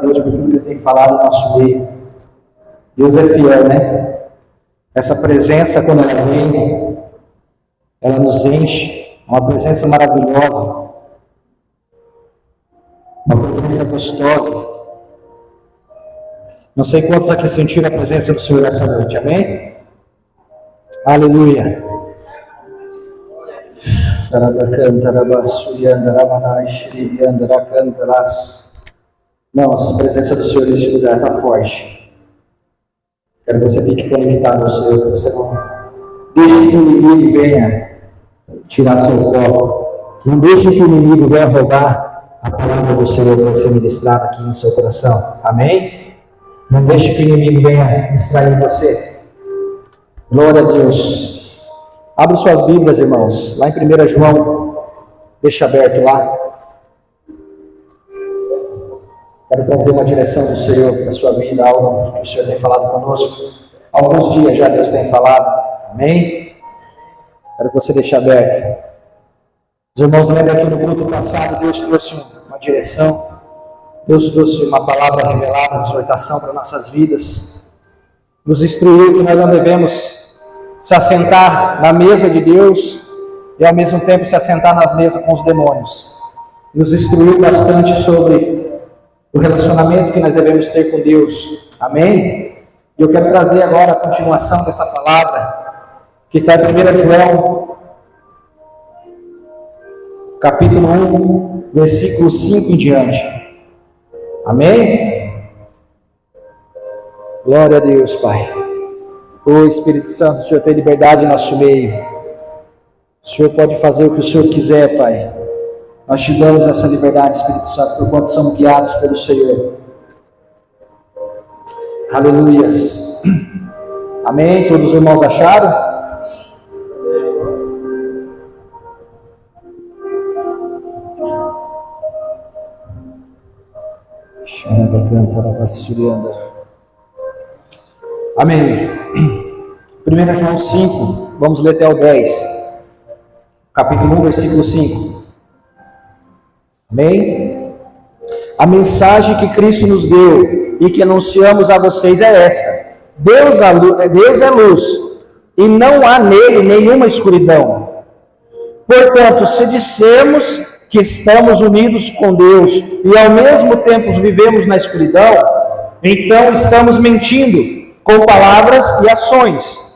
a Deus por tudo que Ele tem falado no nosso meio. Deus é fiel, né? Essa presença, quando ela vem, ela nos enche. Uma presença maravilhosa. Uma presença gostosa. Não sei quantos aqui sentiram a presença do Senhor essa noite, amém? Aleluia. Nossa, a presença do Senhor neste lugar está forte. Quero que você fique conectado ao Senhor, que você não deixe que o inimigo venha tirar seu foco. Não deixe que o inimigo venha roubar a palavra do Senhor que vai ser ministrada aqui no seu coração. Amém? Não deixe que o inimigo venha distrair você. Glória a Deus. Abre suas Bíblias, irmãos, lá em 1 João, deixa aberto lá. Quero trazer uma direção do Senhor para a sua vida, algo que o Senhor tem falado conosco. Há alguns dias já Deus tem falado, amém? Quero que você deixe aberto. Os irmãos lembram que no culto passado Deus trouxe uma direção, Deus trouxe uma palavra revelada, exortação para nossas vidas, nos instruiu que nós não devemos se assentar na mesa de Deus e ao mesmo tempo se assentar na mesa com os demônios. Nos instruiu bastante sobre o relacionamento que nós devemos ter com Deus. Amém? E eu quero trazer agora a continuação dessa palavra, que está em 1 João, capítulo 1, versículo 5 em diante. Amém? Glória a Deus, Pai. Ô Espírito Santo, o Senhor tem liberdade em nosso meio. O Senhor pode fazer o que o Senhor quiser, Pai. Nós te damos essa liberdade, Espírito Santo, por quanto somos guiados pelo Senhor. Aleluias. Amém? Todos os irmãos acharam? Amém. 1 João 5, vamos ler até o 10. Capítulo 1, versículo 5. Amém? A mensagem que Cristo nos deu e que anunciamos a vocês é esta: Deus é luz e não há nele nenhuma escuridão. Portanto, se dissermos que estamos unidos com Deus e ao mesmo tempo vivemos na escuridão, então estamos mentindo com palavras e ações.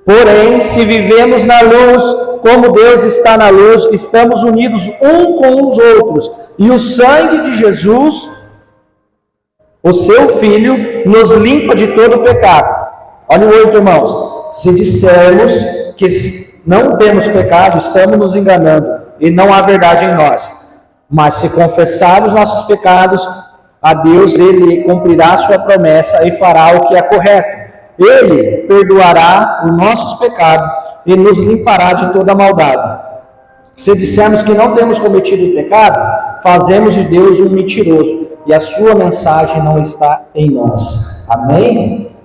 Porém, se vivemos na luz, como Deus está na luz, estamos unidos um com os outros, e o sangue de Jesus, o seu Filho, nos limpa de todo pecado. Olha o 8, irmãos. Se dissermos que não temos pecado, estamos nos enganando, e não há verdade em nós. Mas se confessarmos nossos pecados a Deus, Ele cumprirá a sua promessa e fará o que é correto. Ele perdoará os nossos pecados e nos limpará de toda maldade. Se dissermos que não temos cometido pecado, fazemos de Deus um mentiroso, e a sua mensagem não está em nós. Amém?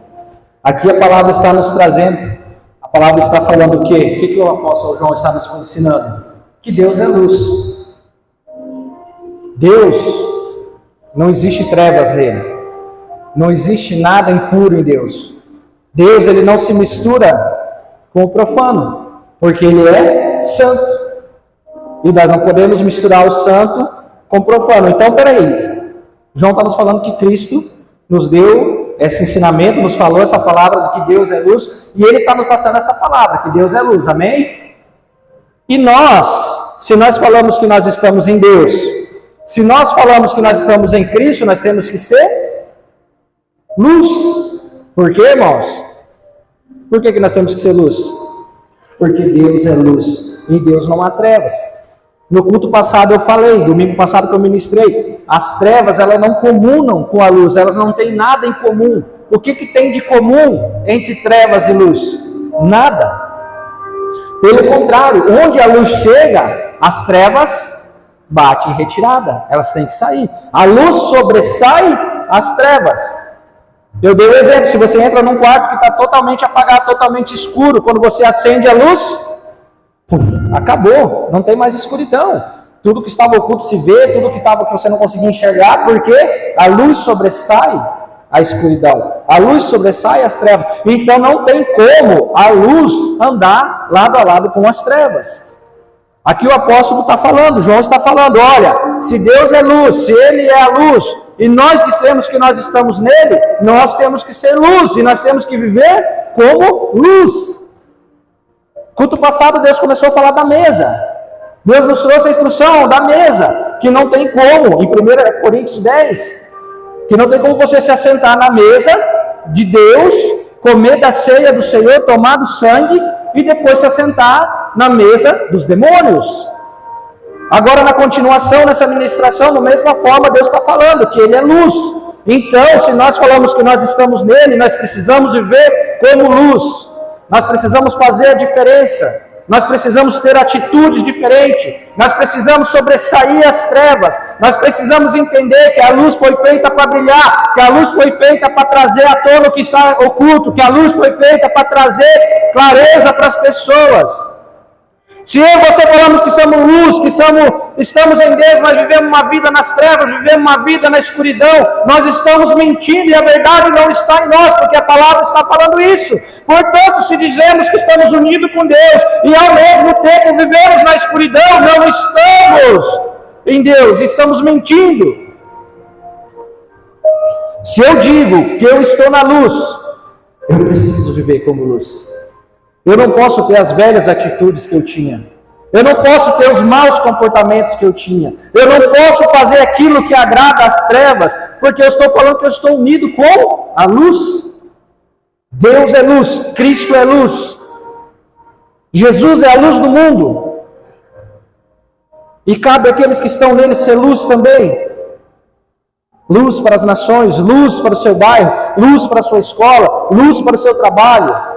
Aqui a palavra está nos trazendo, a palavra está falando o quê? O que o apóstolo João está nos ensinando? Que Deus é luz. Deus, não existe trevas nele. Não existe nada impuro em Deus. Deus, ele não se mistura com o profano, porque ele é santo. E nós não podemos misturar o santo com o profano. Então, peraí. João está nos falando que Cristo nos deu esse ensinamento, nos falou essa palavra de que Deus é luz, e ele está nos passando essa palavra, que Deus é luz. Amém? E nós, se nós falamos que nós estamos em Deus, se nós falamos que nós estamos em Cristo, nós temos que ser luz. Por quê, irmãos? Por que nós temos que ser luz? Porque Deus é luz, em Deus não há trevas. No culto passado eu falei, domingo passado que eu ministrei, as trevas elas não comunam com a luz, elas não têm nada em comum. O que tem de comum entre trevas e luz? Nada. Pelo contrário, onde a luz chega, as trevas batem em retirada, elas têm que sair. A luz sobressai as trevas. Eu dei um exemplo, se você entra num quarto que está totalmente apagado, totalmente escuro, quando você acende a luz, acabou, não tem mais escuridão. Tudo que estava oculto se vê, tudo que você não conseguia enxergar, porque a luz sobressai a escuridão, a luz sobressai as trevas. Então não tem como a luz andar lado a lado com as trevas. Aqui o apóstolo está falando, João está falando, olha, se Deus é luz, se Ele é a luz, e nós dissemos que nós estamos nele, nós temos que ser luz, e nós temos que viver como luz. Culto passado Deus começou a falar da mesa. Deus nos trouxe a instrução da mesa, que não tem como, em 1 Coríntios 10, que não tem como você se assentar na mesa de Deus, comer da ceia do Senhor, tomar do sangue, e depois se assentar na mesa dos demônios. Agora, na continuação, nessa ministração, da mesma forma, Deus está falando que Ele é luz. Então, se nós falamos que nós estamos nele, nós precisamos viver como luz. Nós precisamos fazer a diferença. Nós precisamos ter atitudes diferentes. Nós precisamos sobressair as trevas. Nós precisamos entender que a luz foi feita para brilhar, que a luz foi feita para trazer à tona o que está oculto, que a luz foi feita para trazer clareza para as pessoas. Se eu e você falamos que somos luz, que estamos em Deus, mas vivemos uma vida nas trevas, vivemos uma vida na escuridão, nós estamos mentindo e a verdade não está em nós, porque a palavra está falando isso. Portanto, se dizemos que estamos unidos com Deus e ao mesmo tempo vivemos na escuridão, não estamos em Deus, estamos mentindo. Se eu digo que eu estou na luz, eu preciso viver como luz. Eu não posso ter as velhas atitudes que eu tinha. Eu não posso ter os maus comportamentos que eu tinha. Eu não posso fazer aquilo que agrada às trevas, porque eu estou falando que eu estou unido com a luz. Deus é luz, Cristo é luz. Jesus é a luz do mundo. E cabe àqueles que estão nele ser luz também. Luz para as nações, luz para o seu bairro, luz para a sua escola, luz para o seu trabalho.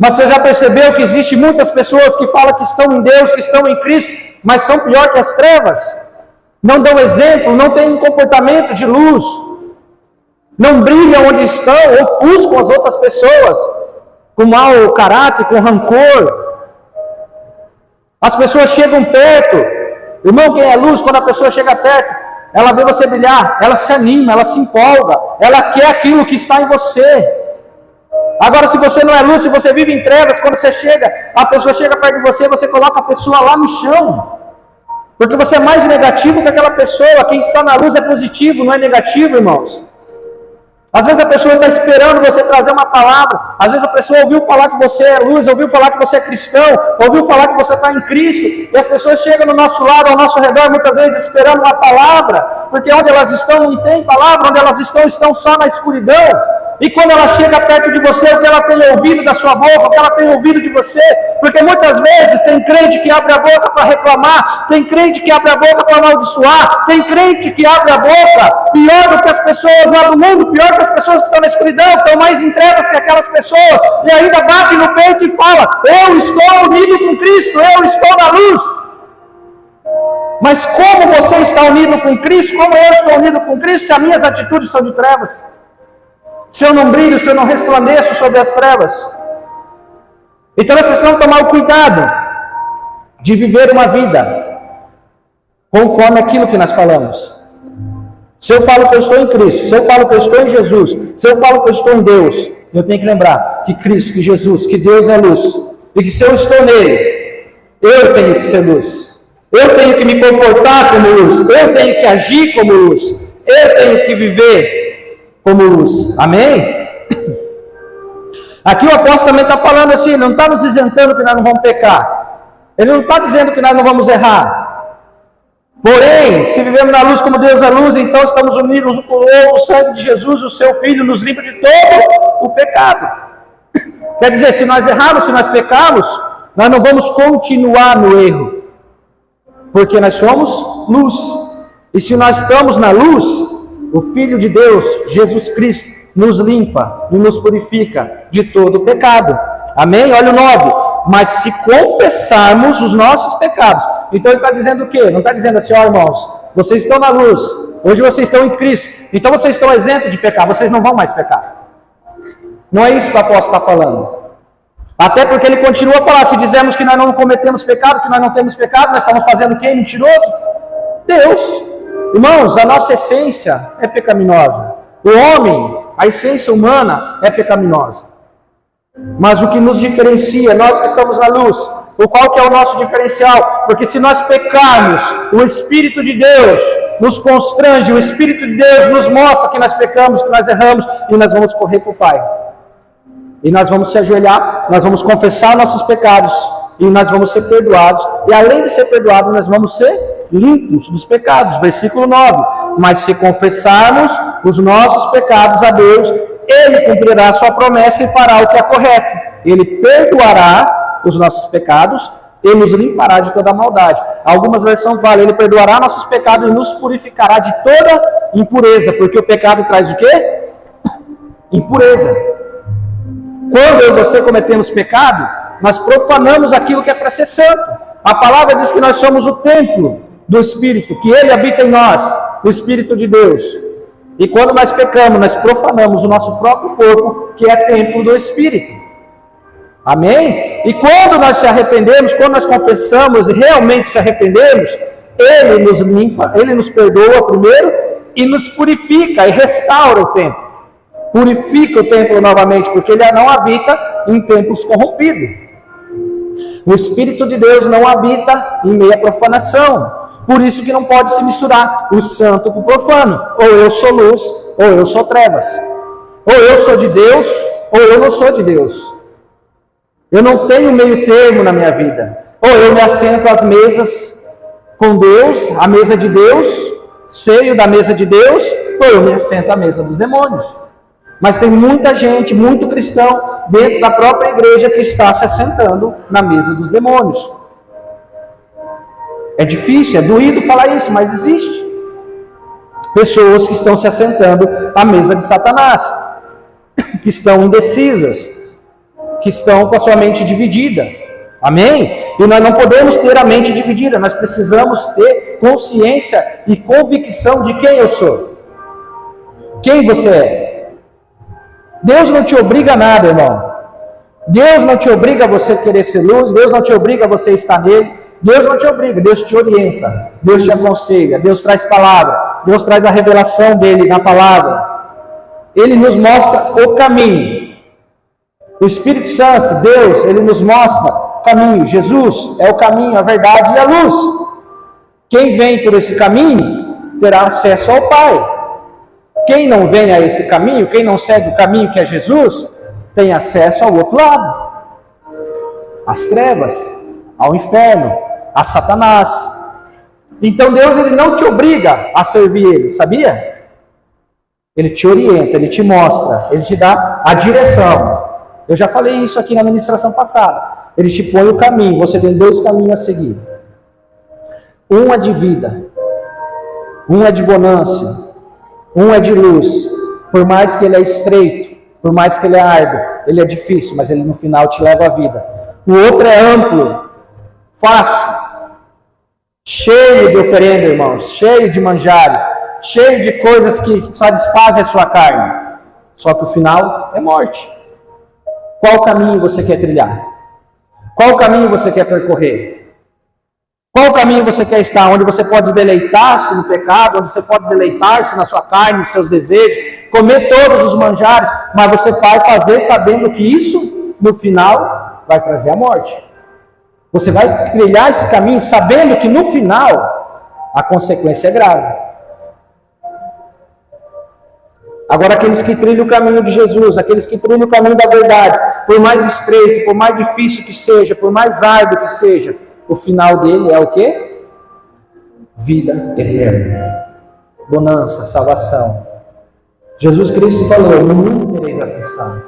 Mas você já percebeu que existe muitas pessoas que falam que estão em Deus, que estão em Cristo, mas são pior que as trevas? Não dão exemplo, não têm um comportamento de luz, não brilham onde estão, ofuscam as outras pessoas, com mau caráter, com rancor. As pessoas chegam perto, irmão, quem é luz, quando a pessoa chega perto, ela vê você brilhar, ela se anima, ela se empolga, ela quer aquilo que está em você. Agora, se você não é luz, se você vive em trevas, quando você chega, a pessoa chega perto de você, você coloca a pessoa lá no chão. Porque você é mais negativo que aquela pessoa. Quem está na luz é positivo, não é negativo, irmãos. Às vezes a pessoa está esperando você trazer uma palavra. Às vezes a pessoa ouviu falar que você é luz, ouviu falar que você é cristão, ouviu falar que você está em Cristo. E as pessoas chegam no nosso lado, ao nosso redor, muitas vezes esperando uma palavra. Porque onde elas estão não tem palavra, onde elas estão só na escuridão. E quando ela chega perto de você, o que ela tem ouvido da sua boca, o que ela tem ouvido de você, porque muitas vezes tem crente que abre a boca para reclamar, tem crente que abre a boca para amaldiçoar, tem crente que abre a boca pior do que as pessoas lá do mundo, pior que as pessoas que estão na escuridão, estão mais em trevas que aquelas pessoas, e ainda bate no peito e fala, eu estou unido com Cristo, eu estou na luz. Mas como você está unido com Cristo, como eu estou unido com Cristo, se as minhas atitudes são de trevas? Se eu não brilho, se eu não resplandeço sobre as trevas. Então nós precisamos tomar o cuidado de viver uma vida conforme aquilo que nós falamos. Se eu falo que eu estou em Cristo, se eu falo que eu estou em Jesus, se eu falo que eu estou em Deus, eu tenho que lembrar que Cristo, que Jesus, que Deus é luz. E que se eu estou nele, eu tenho que ser luz. Eu tenho que me comportar como luz. Eu tenho que agir como luz. Eu tenho que viver como luz. Amém? Aqui o apóstolo também está falando assim, não está nos isentando que nós não vamos pecar. Ele não está dizendo que nós não vamos errar. Porém, se vivemos na luz como Deus é luz, então estamos unidos com o sangue de Jesus, o seu Filho, nos limpa de todo o pecado. Quer dizer, se nós errarmos, se nós pecarmos, nós não vamos continuar no erro. Porque nós somos luz. E se nós estamos na luz, o Filho de Deus, Jesus Cristo, nos limpa e nos purifica de todo o pecado. Amém? Olha o 9. Mas se confessarmos os nossos pecados. Então ele está dizendo o quê? Não está dizendo assim, ó irmãos, vocês estão na luz, hoje vocês estão em Cristo, então vocês estão isentos de pecar, vocês não vão mais pecar. Não é isso que o apóstolo está falando. Até porque ele continua a falar, se dizemos que nós não cometemos pecado, que nós não temos pecado, nós estamos fazendo quem? Mentiroso? Deus. Irmãos, a nossa essência é pecaminosa. O homem, a essência humana é pecaminosa. Mas o que nos diferencia, nós que estamos na luz, qual que é o nosso diferencial? Porque se nós pecarmos, o Espírito de Deus nos constrange, o Espírito de Deus nos mostra que nós pecamos, que nós erramos, e nós vamos correr para o Pai. E nós vamos se ajoelhar, nós vamos confessar nossos pecados, e nós vamos ser perdoados. E além de ser perdoados, nós vamos ser limpos dos pecados. Versículo 9. Mas se confessarmos os nossos pecados a Deus, Ele cumprirá a sua promessa e fará o que é correto. Ele perdoará os nossos pecados e nos limpará de toda a maldade. Algumas versões falam, Ele perdoará nossos pecados e nos purificará de toda impureza. Porque o pecado traz o quê? Impureza. Quando eu e você cometemos pecado, nós profanamos aquilo que é para ser santo. A palavra diz que nós somos o templo do Espírito, que Ele habita em nós, o Espírito de Deus. E quando nós pecamos, nós profanamos o nosso próprio corpo, que é templo do Espírito. Amém? E quando nós se arrependemos, quando nós confessamos e realmente se arrependemos, Ele nos limpa, Ele nos perdoa primeiro e nos purifica e restaura o templo. Purifica o templo novamente, porque Ele não habita em templos corrompidos. O Espírito de Deus não habita em meia profanação. Por isso que não pode se misturar o santo com o profano. Ou eu sou luz, ou eu sou trevas. Ou eu sou de Deus, ou eu não sou de Deus. Eu não tenho meio termo na minha vida. Ou eu me assento às mesas com Deus, à mesa de Deus, ceio da mesa de Deus, ou eu me assento à mesa dos demônios. Mas tem muita gente, muito cristão, dentro da própria igreja que está se assentando na mesa dos demônios. É difícil, é doído falar isso, mas existe. Pessoas que estão se assentando à mesa de Satanás, que estão indecisas, que estão com a sua mente dividida. Amém? E nós não podemos ter a mente dividida, nós precisamos ter consciência e convicção de quem eu sou. Quem você é. Deus não te obriga a nada, irmão. Deus não te obriga a você querer ser luz, Deus não te obriga a você estar nele. Deus não te obriga, Deus te orienta, Deus te aconselha, Deus traz palavra, Deus traz a revelação dele na palavra. Ele nos mostra o caminho. O Espírito Santo, Deus, ele nos mostra o caminho. Jesus é o caminho, a verdade e a luz. Quem vem por esse caminho terá acesso ao Pai. Quem não vem a esse caminho, quem não segue o caminho que é Jesus, tem acesso ao outro lado. Às trevas, ao inferno, a Satanás. Então Deus, ele não te obriga a servir Ele, sabia? Ele te orienta, Ele te mostra, Ele te dá a direção. Eu já falei isso aqui na ministração passada. Ele te põe o caminho, você tem dois caminhos a seguir. Um é de vida, um é de bonança, um é de luz. Por mais que ele é estreito, por mais que ele é árduo, ele é difícil, mas ele no final te leva à vida. O outro é amplo, fácil, cheio de oferenda, irmãos, cheio de manjares, cheio de coisas que satisfazem a sua carne. Só que o final é morte. Qual caminho você quer trilhar? Qual caminho você quer percorrer? Qual caminho você quer estar? Onde você pode deleitar-se no pecado, onde você pode deleitar-se na sua carne, nos seus desejos, comer todos os manjares, mas você vai fazer sabendo que isso, no final, vai trazer a morte. Você vai trilhar esse caminho sabendo que no final a consequência é grave. Agora, aqueles que trilham o caminho de Jesus, aqueles que trilham o caminho da verdade, por mais estreito, por mais difícil que seja, por mais árduo que seja, o final dele é o quê? Vida eterna, bonança, salvação. Jesus Cristo falou: no mundo tereis aflição,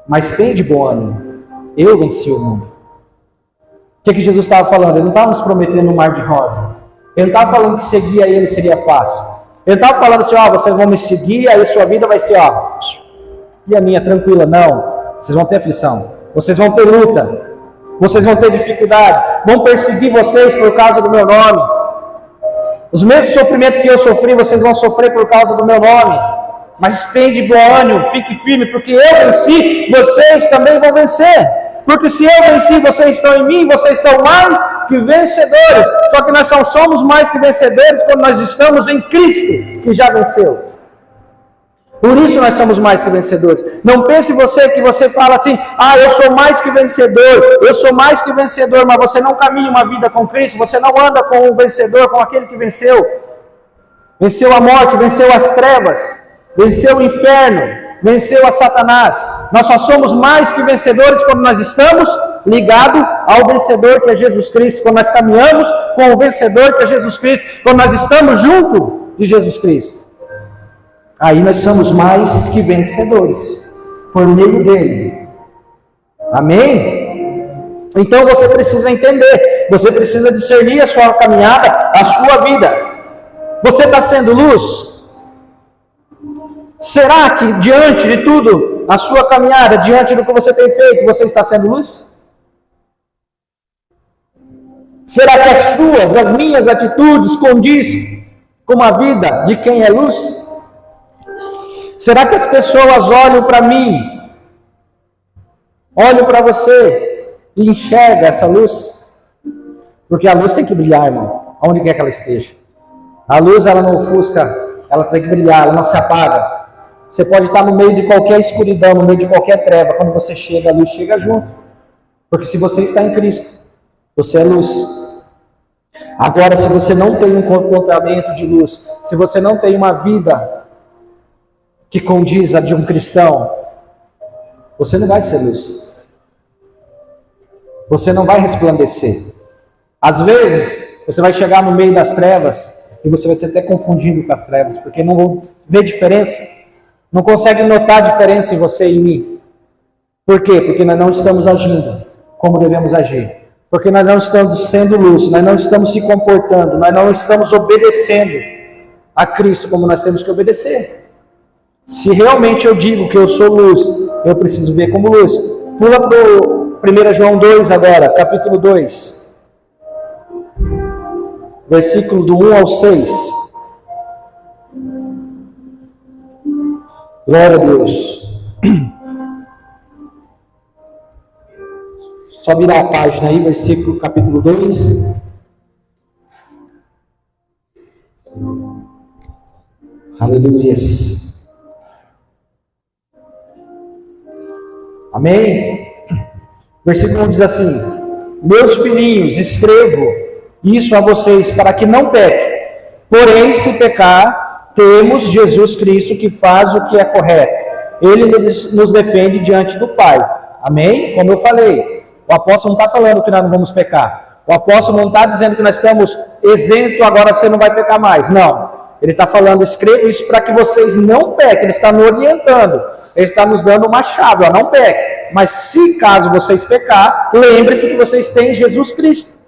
mas tem de bom ânimo, eu venci o mundo. O que Jesus estava falando? Ele não estava nos prometendo um mar de rosa. Ele não estava falando que seguir a Ele seria fácil. Ele estava falando assim: vocês vão me seguir, aí sua vida vai ser, e a minha tranquila. Não, vocês vão ter aflição, vocês vão ter luta, vocês vão ter dificuldade, vão perseguir vocês por causa do meu nome. Os mesmos sofrimentos que eu sofri, vocês vão sofrer por causa do meu nome. Mas tem de bom ânimo, fique firme, porque eu venci, vocês também vão vencer. Porque se eu venci, vocês estão em mim, vocês são mais que vencedores. Só que nós só somos mais que vencedores quando nós estamos em Cristo, que já venceu. Por isso nós somos mais que vencedores. Não pense você que você fala assim, eu sou mais que vencedor, eu sou mais que vencedor, mas você não caminha uma vida com Cristo, você não anda com o vencedor, com aquele que venceu. Venceu a morte, venceu as trevas, venceu o inferno, venceu a Satanás. Nós só somos mais que vencedores quando nós estamos ligados ao vencedor que é Jesus Cristo, quando nós caminhamos com o vencedor que é Jesus Cristo, quando nós estamos junto de Jesus Cristo. Aí nós somos mais que vencedores, por meio dele. Amém? Então você precisa entender, você precisa discernir a sua caminhada, a sua vida. Você está sendo luz? Será que diante de tudo, a sua caminhada, diante do que você tem feito, você está sendo luz? Será que as minhas atitudes condiz com a vida de quem é luz? Será que as pessoas olham para mim, olham para você e enxergam essa luz? Porque a luz tem que brilhar, irmão, aonde quer que ela esteja. A luz, ela não ofusca, ela tem que brilhar, ela não se apaga. Você pode estar no meio de qualquer escuridão, no meio de qualquer treva, quando você chega, a luz chega junto. Porque se você está em Cristo, você é luz. Agora, se você não tem um comportamento de luz, se você não tem uma vida que condiz a de um cristão, você não vai ser luz. Você não vai resplandecer. Às vezes, você vai chegar no meio das trevas e você vai ser até confundido com as trevas, porque não vê diferença, não consegue notar a diferença em você e em mim. Por quê? Porque nós não estamos agindo como devemos agir. Porque nós não estamos sendo luz, nós não estamos se comportando, nós não estamos obedecendo a Cristo como nós temos que obedecer. Se realmente eu digo que eu sou luz, eu preciso ver como luz. Pula para o 1 João 2 agora, capítulo 2. Versículo do 1 ao 6. Glória a Deus. Só virar a página aí, versículo capítulo 2. Aleluia. Amém? Versículo 1 diz assim: meus filhinhos, escrevo isso a vocês para que não pequem. Porém, se pecar, temos Jesus Cristo que faz o que é correto. Ele nos defende diante do Pai. Amém? Como eu falei, o apóstolo não está falando que nós não vamos pecar. O apóstolo não está dizendo que nós estamos isentos, agora você não vai pecar mais. Não. Ele está falando, escreva isso para que vocês não pequem. Ele está nos orientando. Ele está nos dando uma chave, não peque. Mas se caso vocês pecar, lembre-se que vocês têm Jesus Cristo,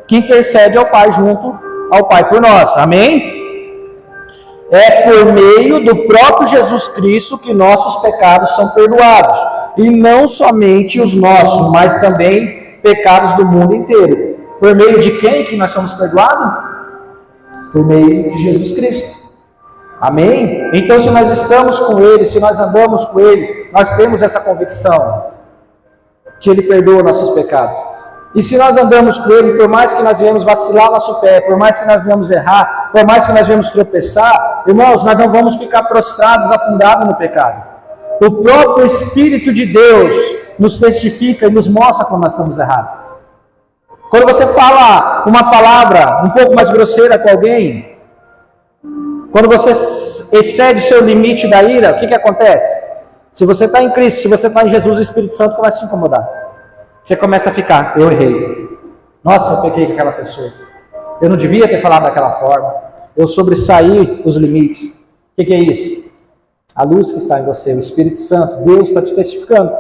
que intercede ao Pai junto ao Pai por nós. Amém? É por meio do próprio Jesus Cristo que nossos pecados são perdoados. E não somente os nossos, mas também pecados do mundo inteiro. Por meio de quem que nós somos perdoados? Por meio de Jesus Cristo. Amém? Então, se nós estamos com Ele, se nós andamos com Ele, nós temos essa convicção que Ele perdoa nossos pecados. E se nós andamos com Ele, por mais que nós venhamos vacilar nosso pé, por mais que nós venhamos errar, por mais que nós venhamos tropeçar, irmãos, nós não vamos ficar prostrados, afundados no pecado. O próprio Espírito de Deus nos testifica e nos mostra quando nós estamos errados. Quando você fala uma palavra um pouco mais grosseira com alguém, quando você excede o seu limite da ira, o que acontece? Se você está em Cristo, se você está em Jesus, o Espírito Santo começa a te incomodar. Você começa a ficar, eu errei. Nossa, eu pequei com aquela pessoa. Eu não devia ter falado daquela forma. Eu sobressaí os limites. O que é isso? A luz que está em você, o Espírito Santo, Deus está te testificando.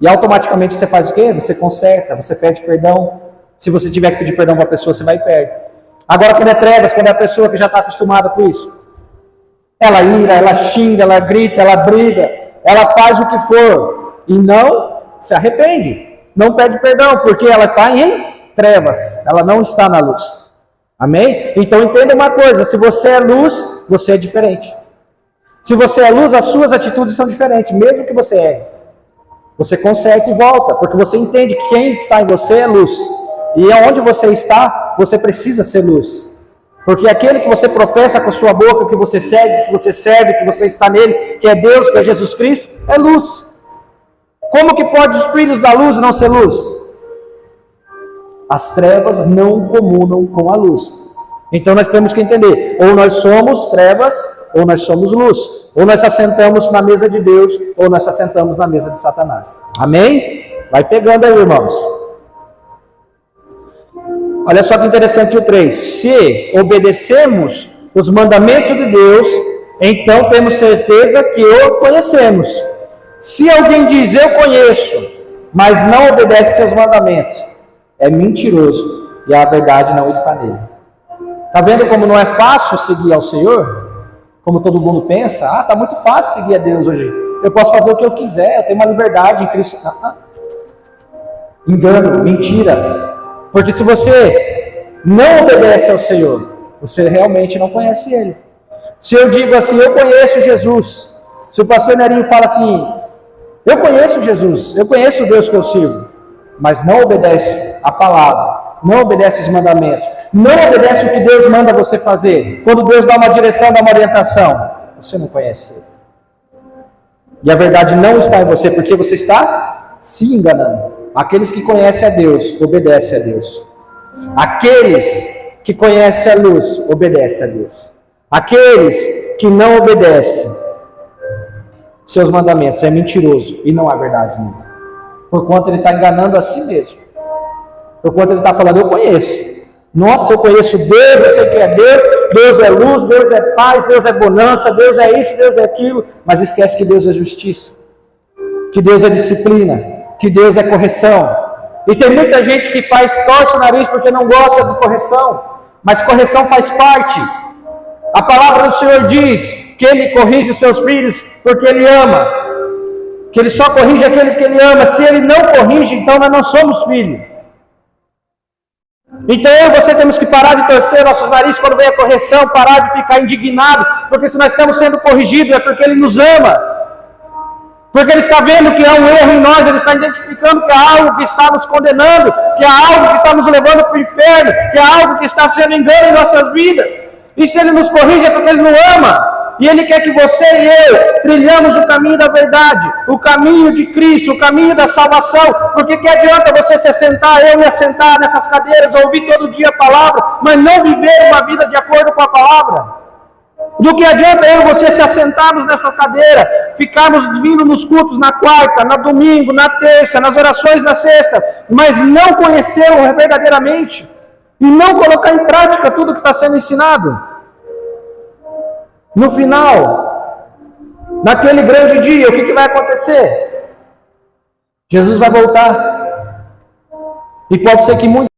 E automaticamente você faz o quê? Você conserta, você pede perdão. Se você tiver que pedir perdão para a pessoa, você vai e perde. Agora, quando é trevas, quando é a pessoa que já está acostumada com isso, ela ira, ela xinga, ela grita, ela briga, ela faz o que for e não se arrepende, não pede perdão, porque ela está em trevas, ela não está na luz. Amém? Então entenda uma coisa, se você é luz, você é diferente. Se você é luz, as suas atitudes são diferentes, mesmo que você erre. Você conserta e volta, porque você entende que quem está em você é luz. E onde você está, você precisa ser luz. Porque aquele que você professa com a sua boca, que você segue, que você serve, que você está nele, que é Deus, que é Jesus Cristo, é luz. Como que pode os filhos da luz não ser luz? As trevas não comunam com a luz. Então nós temos que entender, ou nós somos trevas, ou nós somos luz. Ou nós assentamos na mesa de Deus, ou nós assentamos na mesa de Satanás. Amém? Vai pegando aí, irmãos. Olha só que interessante o 3. Se obedecemos os mandamentos de Deus, então temos certeza que o conhecemos. Se alguém diz, eu conheço, mas não obedece seus mandamentos, é mentiroso e a verdade não está nele. Está vendo como não é fácil seguir ao Senhor? Como todo mundo pensa, está muito fácil seguir a Deus hoje. Eu posso fazer o que eu quiser, eu tenho uma liberdade em Cristo. Engano, mentira. Porque se você não obedece ao Senhor, você realmente não conhece Ele. Se eu digo assim, eu conheço Jesus. Se o pastor Nerinho fala assim, eu conheço Jesus, eu conheço o Deus que eu sirvo, mas não obedece a palavra, não obedece os mandamentos, não obedece o que Deus manda você fazer. Quando Deus dá uma direção, dá uma orientação, você não conhece Ele. E a verdade não está em você, porque você está se enganando. Aqueles que conhecem a Deus, obedecem a Deus. Aqueles que conhecem a luz, obedecem a Deus. Aqueles que não obedecem seus mandamentos, é mentiroso e não há verdade nele. Por conta ele está enganando a si mesmo. Por conta ele está falando, eu conheço. Nossa, eu conheço Deus, eu sei que é Deus. Deus é luz, Deus é paz, Deus é bonança, Deus é isso, Deus é aquilo. Mas esquece que Deus é justiça, que Deus é disciplina, que Deus é correção. E tem muita gente que torce o nariz porque não gosta de correção, mas correção faz parte. A palavra do Senhor diz que Ele corrige os seus filhos porque Ele ama, que Ele só corrige aqueles que Ele ama. Se Ele não corrige, então nós não somos filhos. Então eu e você temos que parar de torcer nossos narizes quando vem a correção, parar de ficar indignado, porque se nós estamos sendo corrigidos é porque Ele nos ama. Porque Ele está vendo que há um erro em nós, Ele está identificando que há algo que está nos condenando, que há algo que está nos levando para o inferno, que há algo que está sendo engano em nossas vidas. E se Ele nos corrige é porque Ele nos ama. E Ele quer que você e eu trilhamos o caminho da verdade, o caminho de Cristo, o caminho da salvação. Porque que adianta você se assentar, eu me assentar nessas cadeiras, ouvir todo dia a palavra, mas não viver uma vida de acordo com a palavra? Do que adianta eu e você se assentarmos nessa cadeira, ficarmos vindo nos cultos na quarta, no domingo, na terça, nas orações na sexta, mas não conhecê-lo verdadeiramente e não colocar em prática tudo que está sendo ensinado? No final, naquele grande dia, o que vai acontecer? Jesus vai voltar. E pode ser que muitos